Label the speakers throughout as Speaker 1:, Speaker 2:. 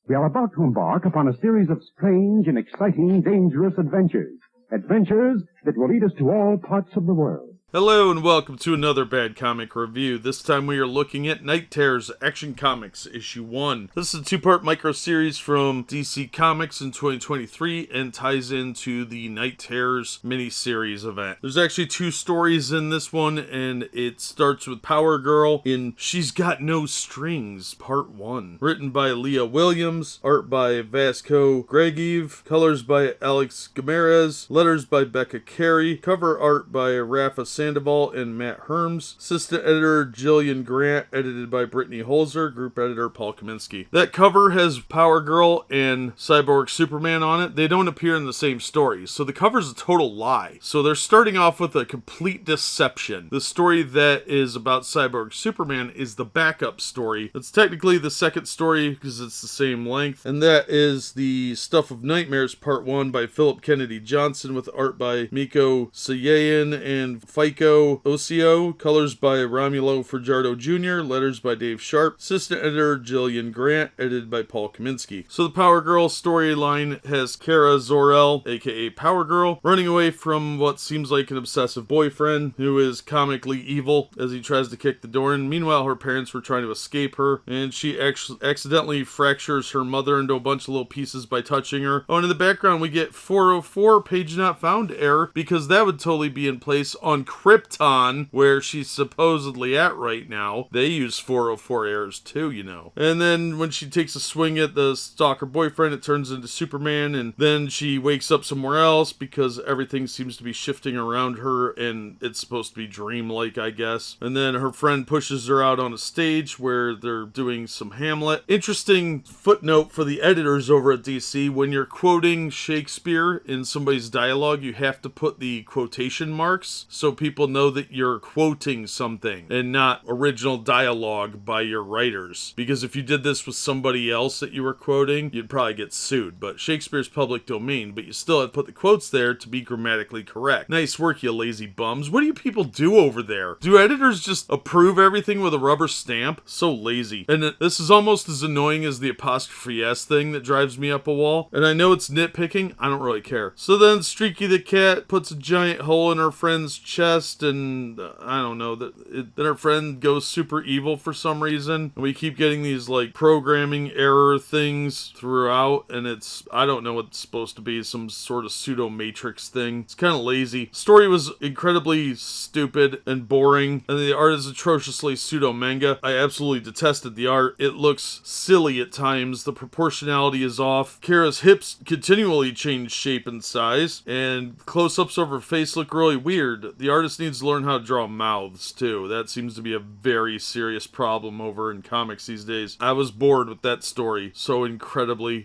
Speaker 1: We are about to embark upon a series of strange and exciting, dangerous adventures. Adventures that will lead us to all parts of the world.
Speaker 2: Hello and welcome to another Bad Comic Review. This time we are looking at Night Terrors Action Comics Issue 1. This is a two-part micro-series from DC Comics in 2023 and ties into the Night Terrors mini-series event. There's actually two stories in this one, and it starts with Power Girl in She's Got No Strings, Part 1. Written by Leah Williams, art by Vasco, Georgiev, colors by Alex Guimaraes, letters by Becca, Carey, cover art by Rafa, Sandoval, and Matt Herms. Assistant editor Jillian Grant, edited by Brittany Holzer, group editor Paul Kaminsky. That cover has Power Girl and Cyborg Superman on it. They don't appear in the same story, so the cover's a total lie. So they're starting off with a complete deception. The story that is about Cyborg Superman is the backup story. It's technically the second story because it's the same length, and that is the Stuff of Nightmares Part 1 by Phillip Kennedy Johnson with art by Mico, Suayan, and Fico, Ossio, colors by Romulo, Fajardo Jr., letters by Dave Sharpe, assistant editor Jillian Grant, edited by Paul Kaminsky. So the Power Girl storyline has Kara Zor-L, aka Power Girl, running away from what seems like an obsessive boyfriend who is comically evil as he tries to kick the door in. Meanwhile, her parents were trying to escape her, and she accidentally fractures her mother into a bunch of little pieces by touching her. Oh, and in the background we get 404 page not found error, because that would totally be in place on Krypton, where she's supposedly at right now. They use 404 errors too, you know. And then when she takes a swing at the stalker boyfriend, it turns into Superman, and then she wakes up somewhere else because everything seems to be shifting around her, and it's supposed to be dreamlike, I guess. And then her friend pushes her out on a stage where they're doing some Hamlet. Interesting footnote for the editors over at DC: when you're quoting Shakespeare in somebody's dialogue, you have to put the quotation marks so people know that you're quoting something and not original dialogue by your writers. Because if you did this with somebody else that you were quoting, you'd probably get sued. But Shakespeare's public domain, but you still have to put the quotes there to be grammatically correct. Nice work, you lazy bums. What do you people do over there? Do editors just approve everything with a rubber stamp? So lazy. And this is almost as annoying as the apostrophe S thing that drives me up a wall. And I know it's nitpicking, I don't really care. So then Streaky the cat puts a giant hole in her friend's chest, and I don't know, then her friend goes super evil for some reason, and we keep getting these like programming error things throughout, and I don't know what it's supposed to be, some sort of pseudo matrix thing. It's kind of lazy. Story was incredibly stupid and boring, and the art is atrociously pseudo manga. I absolutely detested the art. It looks silly at times, the proportionality is off, Kara's hips continually change shape and size, and close-ups of her face look really weird. The artist needs to learn how to draw mouths too. That seems to be a very serious problem over in comics these days. I was bored with that story. So incredibly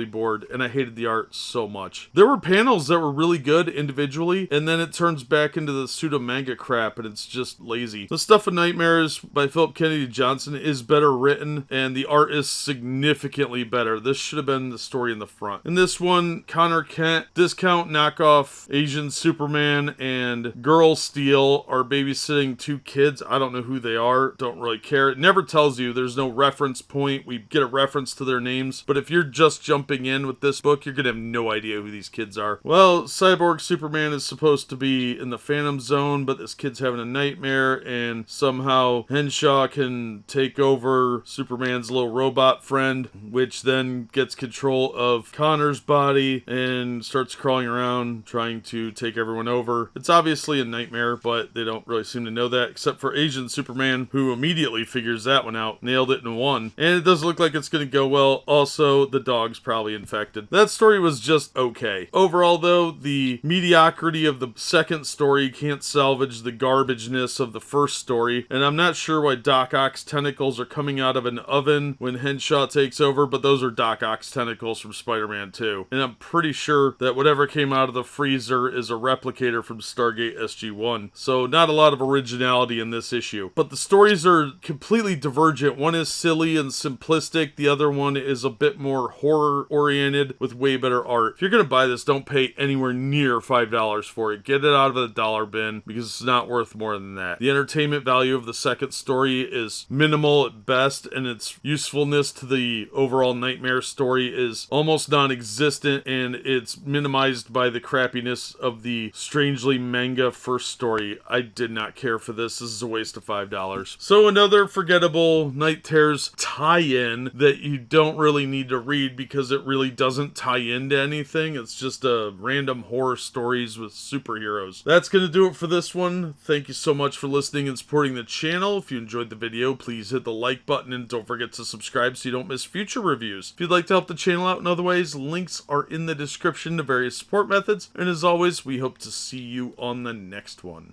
Speaker 2: bored, and I hated the art so much. There were panels that were really good individually, and then it turns back into the pseudo manga crap, and it's just lazy. The Stuff of Nightmares by Phillip Kennedy Johnson is better written, and the art is significantly better. This should have been the story in the front. In this one, Connor Kent, discount knockoff Asian Superman, and Girl Steel are babysitting two kids. I don't know who they are, don't really care. It never tells you, there's no reference point. We get a reference to their names, but if you're just jumping in with this book, you're gonna have no idea who these kids are. Well, Cyborg Superman is supposed to be in the Phantom Zone, but this kid's having a nightmare, and somehow Henshaw can take over Superman's little robot friend, which then gets control of Connor's body and starts crawling around trying to take everyone over. It's obviously a nightmare, but they don't really seem to know that, except for Asian Superman, who immediately figures that one out. Nailed it in one. And it doesn't look like it's going to go well. Also, the dog's probably infected. That story was just okay. Overall, though, the mediocrity of the second story can't salvage the garbageness of the first story, and I'm not sure why Doc Ock's tentacles are coming out of an oven when Henshaw takes over, but those are Doc Ock's tentacles from Spider-Man 2. And I'm pretty sure that whatever came out of the freezer is a replicator from Stargate SG-1. one. So not a lot of originality in this issue. But the stories are completely divergent. One is silly and simplistic. The other one is a bit more horror-oriented with way better art. If you're going to buy this, don't pay anywhere near $5 for it. Get it out of the dollar bin because it's not worth more than that. The entertainment value of the second story is minimal at best, and its usefulness to the overall Nightmare story is almost non-existent, and it's minimized by the crappiness of the strangely manga first story. I did not care for this. This is a waste of $5. So another forgettable Night Terrors tie-in that you don't really need to read because it really doesn't tie into anything. It's just a random horror stories with superheroes. That's going to do it for this one. Thank you so much for listening and supporting the channel. If you enjoyed the video, please hit the like button and don't forget to subscribe so you don't miss future reviews. If you'd like to help the channel out in other ways, links are in the description to various support methods. And as always, we hope to see you on the next one.